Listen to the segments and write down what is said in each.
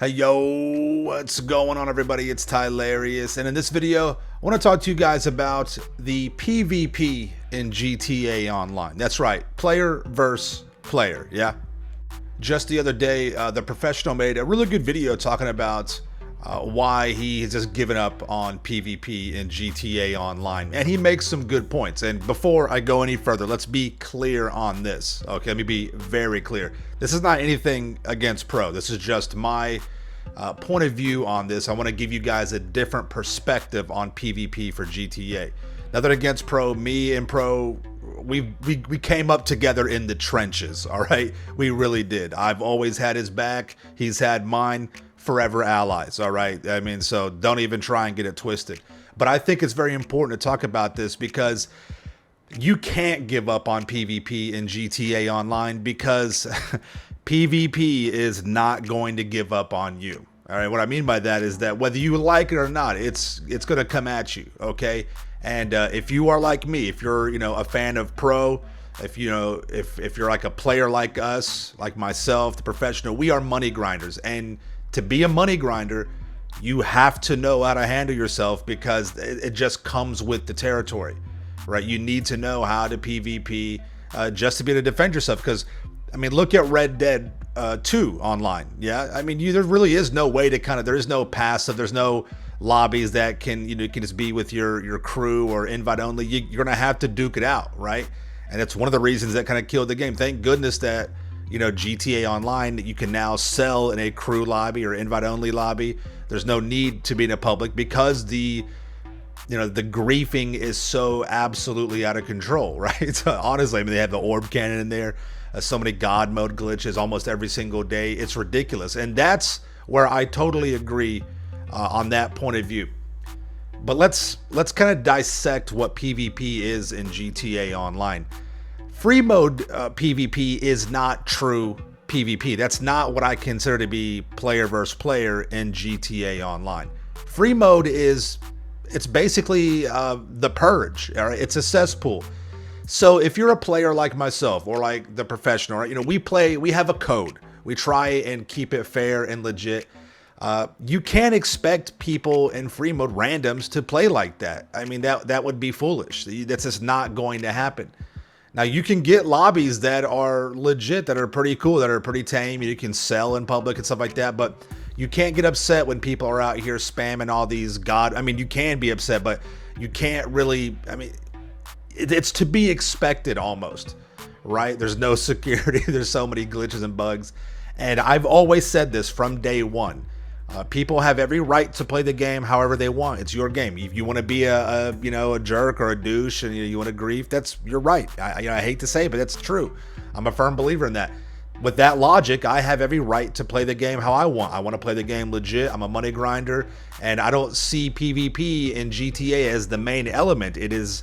Hey yo, what's going on everybody? It's Tylarious, and in this video I want to talk to you guys about the PvP in GTA Online. That's right, player versus player, yeah? Just the other day, the professional made a really good video talking about why he has just given up on PvP in GTA Online, and he makes some good points. And before I go any further, let's be clear on this. Okay, let me be very clear. This is not anything against Pro. This is just my point of view on this. I want to give you guys a different perspective on PvP for GTA. Nothing against Pro. Me and Pro, we came up together in the trenches. All right, we really did. I've always had his back. He's had mine. Forever allies. All right, I mean, so don't even try and get it twisted. But I think it's very important to talk about this because you can't give up on PvP in GTA Online because PvP is not going to give up on you. All right, what I mean by that is that whether you like it or not, it's going to come at you. Okay, and if you are like me, if you're a fan of Pro, if if you're like a player like us, like myself, the professional, we are money grinders. And to be a money grinder, you have to know how to handle yourself because it just comes with the territory, right? You need to know how to PvP just to be able to defend yourself. Because I mean, look at Red Dead 2 online. Yeah, I mean, there really is no way to there is no passive. There's no lobbies that can can just be with your crew or invite only. You're gonna have to duke it out, right? And it's one of the reasons that kind of killed the game. Thank goodness that GTA Online, you can now sell in a crew lobby or invite only lobby. There's no need to be in a public because the griefing is so absolutely out of control, right? So honestly, I mean, they have the orb cannon in there, so many god mode glitches almost every single day. It's ridiculous, and that's where I totally agree on that point of view. But let's kind of dissect what PvP is in GTA Online. Free mode PvP is not true PvP. That's not what I consider to be player versus player in GTA Online. Free mode it's basically the purge. All right, it's a cesspool. So if you're a player like myself or like the professional, right, we have a code. We try and keep it fair and legit. You can't expect people in free mode randoms to play like that. I mean, that would be foolish. That's just not going to happen. Now, you can get lobbies that are legit, that are pretty cool, that are pretty tame. You can sell in public and stuff like that, but you can't get upset when people are out here spamming all these I mean, you can be upset, but you can't really, I mean, it's to be expected almost, right? There's no security. There's so many glitches and bugs. And I've always said this from day one. People have every right to play the game however they want. It's your game. If you want to be a jerk or a douche and you want to grief, that's your right. I hate to say it, but that's true. I'm a firm believer in that. With that logic, I have every right to play the game how I want. I want to play the game legit. I'm a money grinder, and I don't see PvP in GTA as the main element. It is,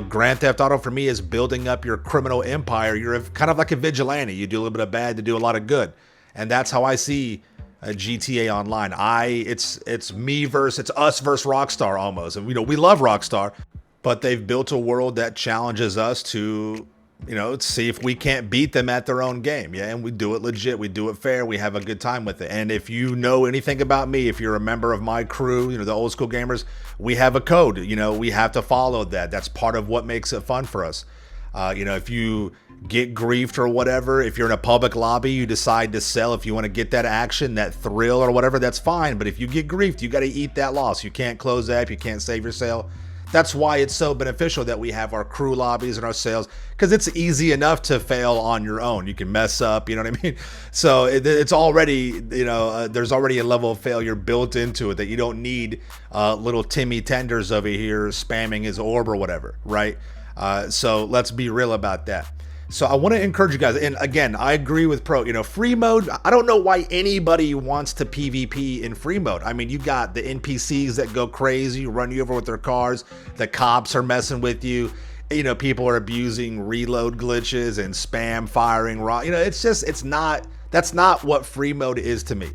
Grand Theft Auto for me is building up your criminal empire. You're kind of like a vigilante. You do a little bit of bad to do a lot of good, and that's how I see GTA Online. It's us versus Rockstar almost. And we love Rockstar, but they've built a world that challenges us to see if we can't beat them at their own game. Yeah, and we do it legit, we do it fair, we have a good time with it. And if you know anything about me, if you're a member of my crew, the old school gamers, we have a code. We have to follow that. That's part of what makes it fun for us. If you get griefed or whatever, if you're in a public lobby, you decide to sell, if you want to get that action, that thrill or whatever, that's fine. But if you get griefed, you got to eat that loss. You can't close that up, you can't save your sale. That's why it's so beneficial that we have our crew lobbies and our sales, because it's easy enough to fail on your own. You can mess up, you know what I mean? So it's already, there's already a level of failure built into it that you don't need little Timmy Tenders over here spamming his orb or whatever, right? So let's be real about that. So I want to encourage you guys, and again, I agree with Pro. Free mode, I don't know why anybody wants to PvP in free mode. I mean, you got the NPCs that go crazy, run you over with their cars. The cops are messing with you. People are abusing reload glitches and spam firing raw. That's not what free mode is to me.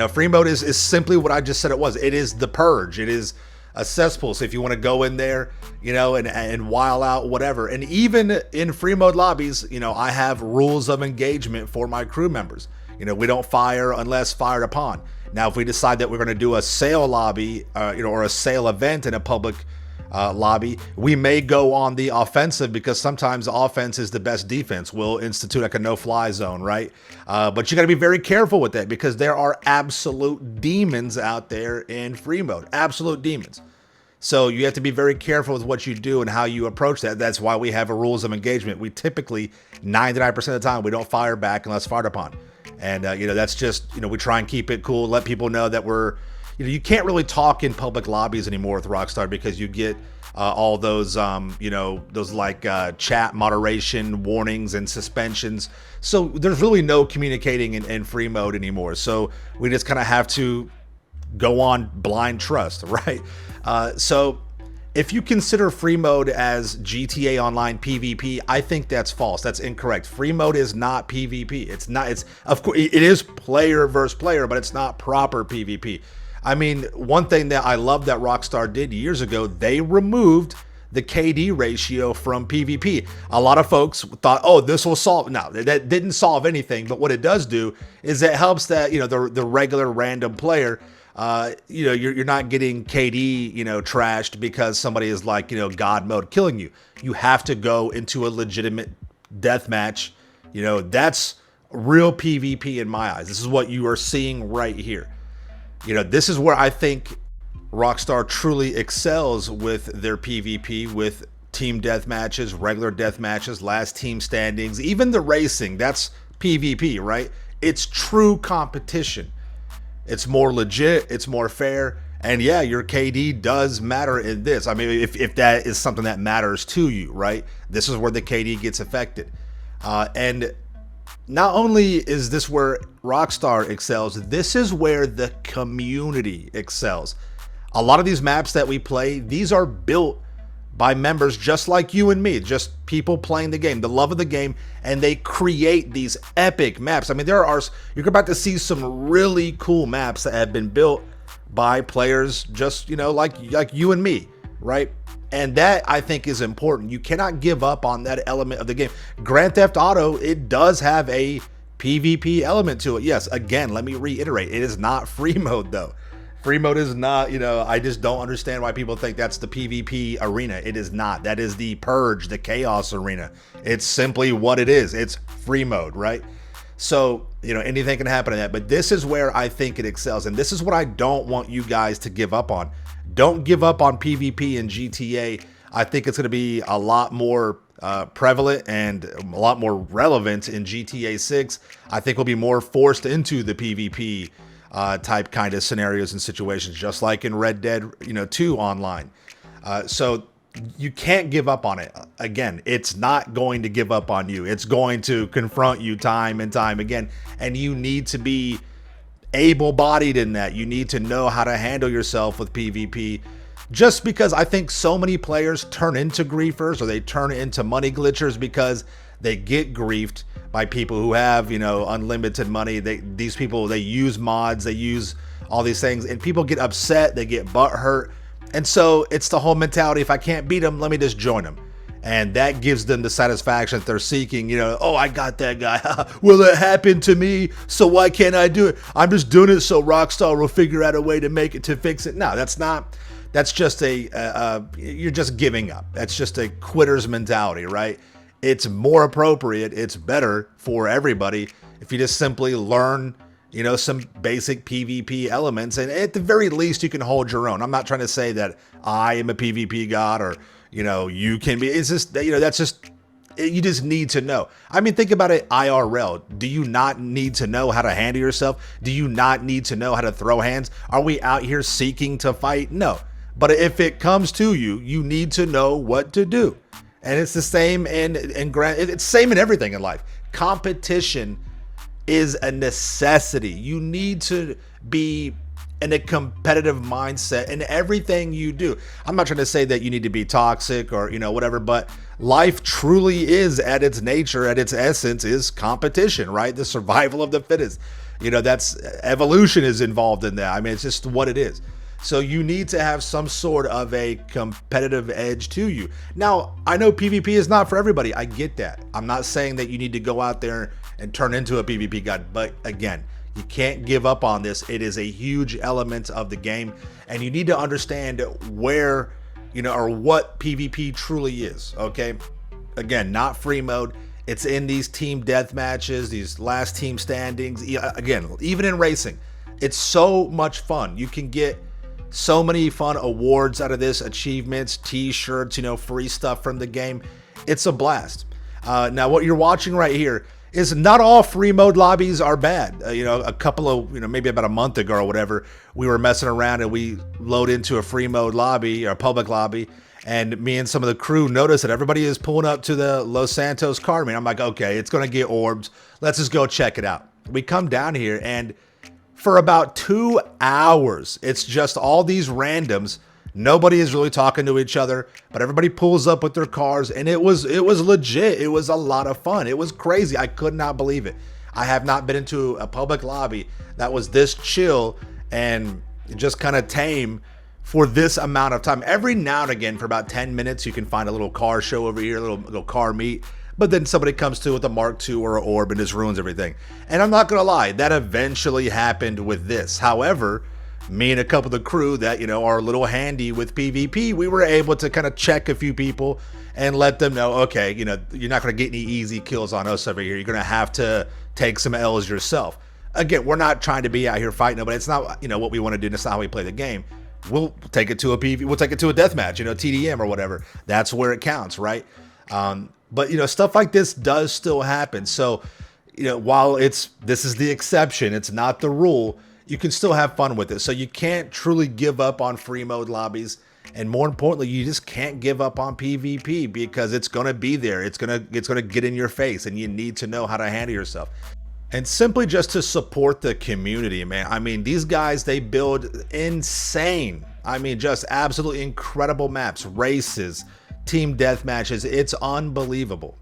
Free mode is simply what I just said it was. It is the purge. It is a cesspool. So if you want to go in there, and while out, whatever. And even in free mode lobbies, I have rules of engagement for my crew members. We don't fire unless fired upon. Now, if we decide that we're going to do a sale lobby, or a sale event in a public lobby, we may go on the offensive, because sometimes offense is the best defense. We'll institute like a no-fly zone, right? But you got to be very careful with that, because there are absolute demons out there in free mode, absolute demons. So you have to be very careful with what you do and how you approach that. That's why we have a rules of engagement. We typically, 99% of the time, we don't fire back unless fired upon. And, that's just, we try and keep it cool, let people know that we're, you can't really talk in public lobbies anymore with Rockstar, because you get all those, those like chat moderation warnings and suspensions. So there's really no communicating in free mode anymore. So we just kind of have to go on blind trust, right? So if you consider free mode as GTA Online PvP, I think that's false. That's incorrect. Free mode is not PvP. It's not. It's, of course, it is player versus player, but it's not proper PvP. I mean, one thing that I love that Rockstar did years ago, they removed the KD ratio from PvP. A lot of folks thought, oh, this will solve. No, that didn't solve anything. But what it does do is it helps that, the regular random player, you're not getting KD, trashed because somebody is like, God mode killing you. You have to go into a legitimate death match. That's real PvP in my eyes. This is what you are seeing right here. This is where I think Rockstar truly excels with their PvP, with team death matches, regular death matches, last team standings, even the racing. That's PvP, right? It's true competition. It's more legit, it's more fair, and yeah, your KD does matter in this. I mean, if that is something that matters to you, right? This is where the KD gets affected. And not only is this where Rockstar excels, this is where the community excels. A lot of these maps that we play, these are built by members just like you and me, just people playing the game, the love of the game, and they create these epic maps. I mean, you're about to see some really cool maps that have been built by players just, like you and me, right? And that, I think, is important. You cannot give up on that element of the game. Grand Theft Auto, it does have a PvP element to it. Yes, again, let me reiterate, it is not free mode though. Free mode is not, I just don't understand why people think that's the PvP arena. It is not. That is the purge, the chaos arena. It's simply what it is. It's free mode, right? So, anything can happen in that. But this is where I think it excels. And this is what I don't want you guys to give up on. Don't give up on PvP in GTA. I think it's going to be a lot more prevalent and a lot more relevant in GTA 6. I think we'll be more forced into the PvP type kind of scenarios and situations, just like in Red Dead 2 online. So you can't give up on it. Again, it's not going to give up on you. It's going to confront you time and time again, and you need to be able-bodied in that. You need to know how to handle yourself with PvP, just because I think so many players turn into griefers, or they turn into money glitchers because they get griefed by people who have, unlimited money. These people, they use mods, they use all these things, and people get upset, they get butthurt. And so it's the whole mentality, if I can't beat them, let me just join them. And that gives them the satisfaction that they're seeking. Oh, I got that guy. Well, it happened to me, so why can't I do it? I'm just doing it so Rockstar will figure out a way to fix it. No, that's not. That's just you're just giving up. That's just a quitter's mentality, right? It's more appropriate, it's better for everybody if you just simply learn, some basic PvP elements, and at the very least you can hold your own. I'm not trying to say that I am a PvP god, or you can be. It's just that's just, you just need to know. I mean, think about it IRL. Do you not need to know how to handle yourself? Do you not need to know how to throw hands? Are we out here seeking to fight? No. But if it comes to you, you need to know what to do. And it's the same it's the same in everything in life. Competition is a necessity. You need to be in a competitive mindset in everything you do. I'm not trying to say that you need to be toxic or, whatever, but life truly is, at its nature, at its essence, is competition, right? The survival of the fittest. That's evolution is involved in that. I mean, it's just what it is. So you need to have some sort of a competitive edge to you. Now, I know PvP is not for everybody. I get that. I'm not saying that you need to go out there and turn into a PvP guide. But again, you can't give up on this. It is a huge element of the game, and you need to understand where, or what PvP truly is, okay? Again, not free mode. It's in these team death matches, these last team standings. Again, even in racing, it's so much fun. You can get so many fun awards out of this, achievements, t-shirts, free stuff from the game. It's a blast. Now, what you're watching right here is not all free mode lobbies are bad. A couple of, maybe about a month ago or whatever, we were messing around and we load into a free mode lobby or a public lobby. And me and some of the crew noticed that everybody is pulling up to the Los Santos car meet. I'm like, okay, it's going to get orbs. Let's just go check it out. We come down here, and for about 2 hours, it's just all these randoms. Nobody is really talking to each other, but everybody pulls up with their cars, and it was legit. It was a lot of fun. It was crazy. I could not believe it. I have not been into a public lobby that was this chill and just kind of tame for this amount of time. Every now and again, for about 10 minutes, you can find a little car show over here, a little car meet, but then somebody comes to with a Mark II or an orb and just ruins everything. And I'm not gonna lie, that eventually happened with this. However, me and a couple of the crew that, are a little handy with PvP, we were able to kind of check a few people and let them know, okay, you're not gonna get any easy kills on us over here. You're gonna have to take some L's yourself. Again, we're not trying to be out here fighting nobody. It's not, what we want to do. That's not how we play the game. We'll take it to a PvP. We'll take it to a deathmatch, TDM or whatever. That's where it counts, right? But stuff like this does still happen. So, while this is the exception, it's not the rule. You can still have fun with it. So you can't truly give up on free mode lobbies, and more importantly, you just can't give up on PvP because it's gonna be there. It's gonna get in your face, and you need to know how to handle yourself. And simply just to support the community, man. I mean, these guys, they build insane, just absolutely incredible maps, races, team death matches. It's unbelievable.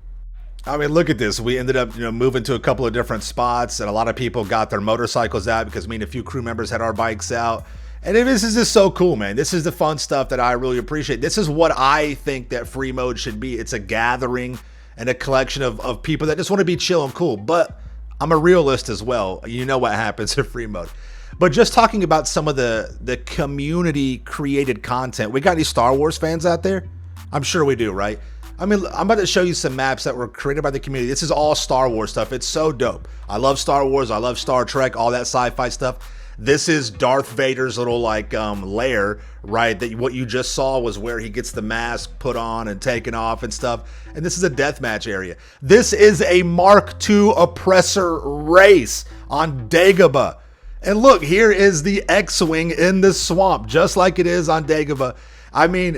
Look at this. We ended up, moving to a couple of different spots, and a lot of people got their motorcycles out because me and a few crew members had our bikes out. And this is just so cool, man. This is the fun stuff that I really appreciate. This is what I think that free mode should be. It's a gathering and a collection of people that just want to be chill and cool. But I'm a realist as well. You know what happens in free mode. But just talking about some of the community created content. We got any Star Wars fans out there? I'm sure we do, right? I'm about to show you some maps that were created by the community. This is all Star Wars stuff. It's so dope. I love Star Wars. I love Star Trek, all that sci-fi stuff. This is Darth Vader's little lair, right? That what you just saw was where he gets the mask put on and taken off and stuff. And this is a deathmatch area. This is a Mark II oppressor race on Dagobah. And look, here is the X-Wing in the swamp, just like it is on Dagobah.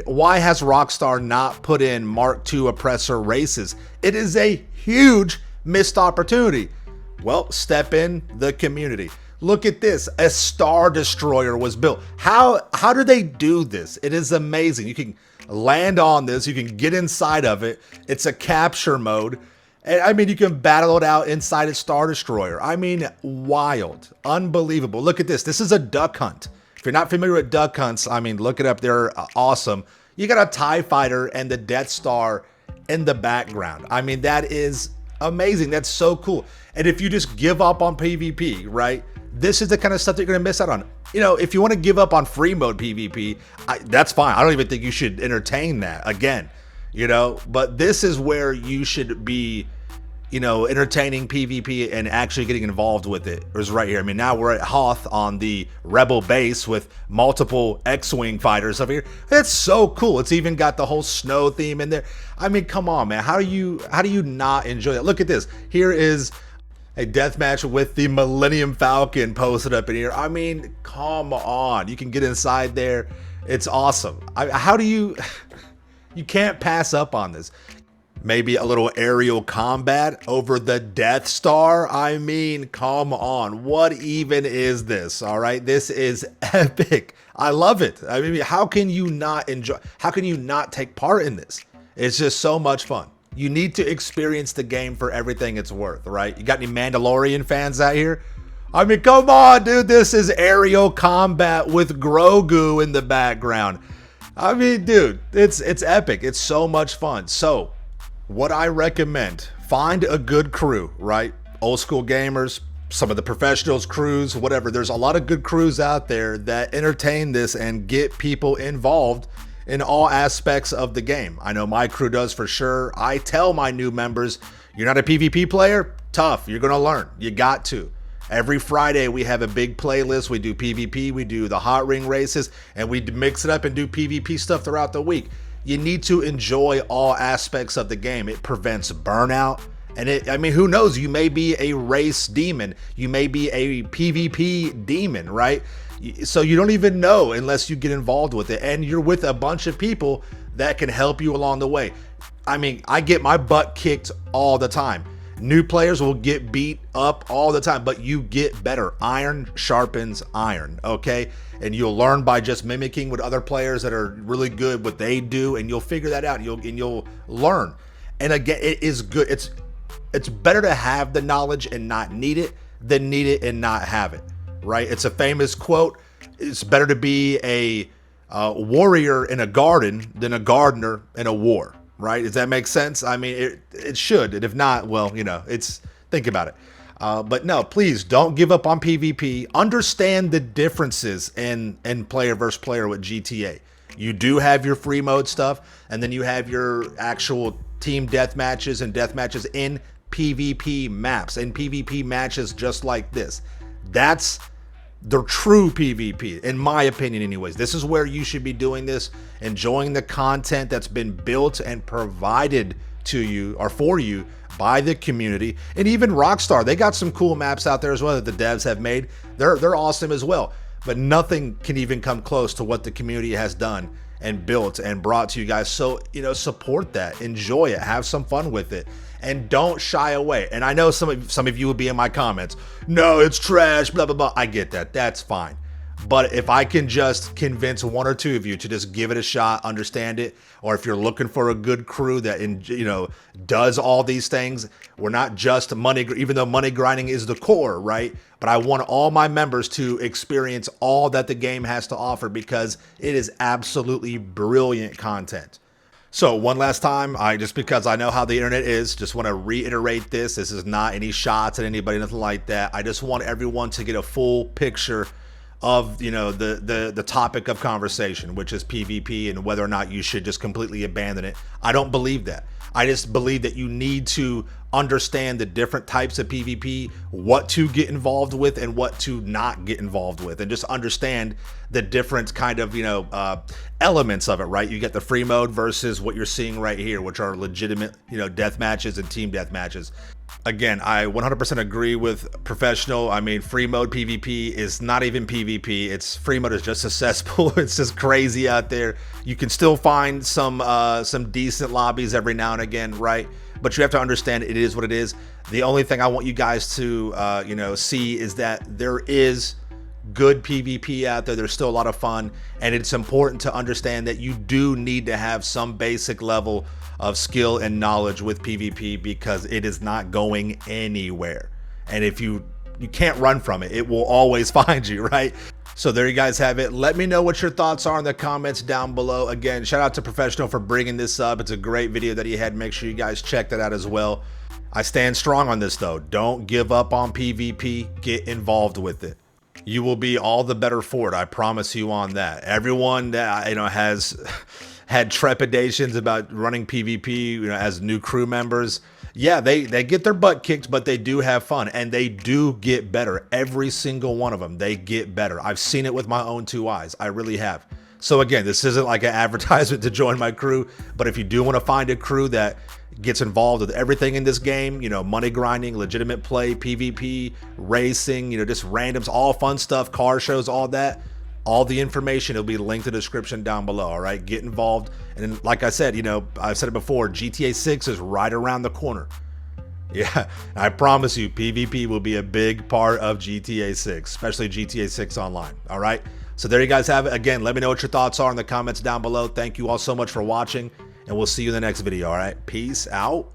Why has Rockstar not put in Mark II oppressor races? It is a huge missed opportunity. Well, step in the community. Look at this. A Star Destroyer was built. How do they do this? It is amazing. You can land on this. You can get inside of it. It's a capture mode. And you can battle it out inside a Star Destroyer. Wild. Unbelievable. Look at this. This is a duck hunt. If you're not familiar with duck hunts, look it up. They're awesome. You got a TIE fighter and the Death Star in the background. That is amazing. That's so cool. And if you just give up on PvP, right? This is the kind of stuff that you're going to miss out on. If you want to give up on free mode PvP, that's fine. I don't even think you should entertain that again, but this is where you should be, entertaining PvP and actually getting involved with it. It was right here. Now we're at Hoth on the Rebel base with multiple X-Wing fighters over here. That's so cool. It's even got the whole snow theme in there. Come on, man. How do you not enjoy that? Look at this. Here is a deathmatch with the Millennium Falcon posted up in here. Come on. You can get inside there. It's awesome. You can't pass up on this. Maybe a little aerial combat over the Death Star. Come on. What even is this? All right. This is epic. I love it. How can you not enjoy? How can you not take part in this? It's just so much fun. You need to experience the game for everything it's worth, right? You got any Mandalorian fans out here? Come on, dude. This is aerial combat with Grogu in the background. Dude, it's epic. It's so much fun. So, what I recommend, find a good crew, right? old school gamers, some of the professionals, crews, whatever. There's a lot of good crews out there that entertain this and get people involved in all aspects of the game. I know my crew does for sure. I tell my new members, you're not a PvP player? Tough. You're going to learn. You got to. Every Friday we have a big playlist. We do PvP, we do the hot ring races, and we mix it up and do PvP stuff throughout the week. You need to enjoy all aspects of the game. It prevents burnout. And I mean, who knows? You may be a race demon. You may be a PvP demon, right? So you don't even know unless you get involved with it. And you're with a bunch of people that can help you along the way. I mean, I get my butt kicked all the time. New players will get beat up all the time, but you get better. Iron sharpens iron, okay? And you'll learn by just mimicking what other players that are really good, what they do, and you'll figure that out, and you'll learn. And again, it is good. It's better to have the knowledge and not need it than need it and not have it, right? It's a famous quote. It's better to be a warrior in a garden than a gardener in a war, right? Does that make sense? I mean, it should. And if not, well, you know, think about it. But no, please don't give up on PvP. Understand the differences in player versus player with GTA. You do have your free mode stuff, and then you have your actual team death matches and death matches in PvP maps and PvP matches just like this. That's the true PvP, in my opinion anyways. This is where you should be doing this, enjoying the content that's been built and provided to you or for you by the community. And even Rockstar, they got some cool maps out there as well that the devs have made. They're awesome as well, but nothing can even come close to what the community has done and built and brought to you guys. So, you know, support that, enjoy it, have some fun with it, and don't shy away. And I know some of you will be in my comments, no, it's trash, blah, blah, blah. I get that. That's fine. But if I can just convince one or two of you to just give it a shot, understand it, or if you're looking for a good crew that, you know, does all these things, we're not just money, even though money grinding is the core, right? But I want all my members to experience all that the game has to offer because it is absolutely brilliant content. So one last time, just because I know how the internet is, just want to reiterate this. This is not any shots at anybody, nothing like that. I just want everyone to get a full picture of, you know, the topic of conversation, which is PvP and whether or not you should just completely abandon it. I don't believe that. I just believe that you need to understand the different types of PvP, what to get involved with and what to not get involved with, and just understand the different kind of, you know, elements of it, right? You get the free mode versus what you're seeing right here, which are legitimate, you know, death matches and team death matches. Again, I 100% agree with professional. I mean, free mode PvP is not even PvP. It's free mode is just a cesspool. It's just crazy out there. You can still find some decent lobbies every now and again, right? But you have to understand it is what it is. The only thing I want you guys to, you know, see is that there is good PvP out there. There's still a lot of fun, and it's important to understand that you do need to have some basic level of skill and knowledge with PvP because it is not going anywhere. And if you can't run from it, it will always find you, right? So there you guys have it. Let me know what your thoughts are in the comments down below. Again, shout out to Professional for bringing this up. It's a great video that he had. Make sure you guys check that out as well. I stand strong on this though. Don't give up on PvP. Get involved with it. You will be all the better for it. I promise you on that. Everyone that, you know, has had trepidations about running PvP, you know, as new crew members, yeah, they get their butt kicked, but they do have fun and they do get better. Every single one of them, they get better. I've seen it with my own two eyes. I really have. So again, this isn't like an advertisement to join my crew, but if you do want to find a crew that gets involved with everything in this game, you know, money grinding, legitimate play, PvP, racing, you know, just randoms, all fun stuff, car shows, all that, all the information will be linked in the description down below. All right, get involved. And then, like I said, you know, I've said it before, GTA 6 is right around the corner. Yeah, I promise you, PvP will be a big part of GTA 6, especially GTA 6 Online. All right, so there you guys have it. Again, let me know what your thoughts are in the comments down below. Thank you all so much for watching, and we'll see you in the next video. All right, peace out.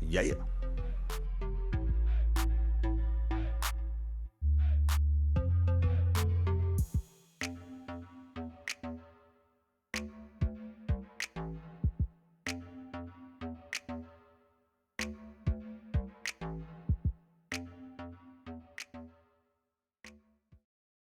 Yeah.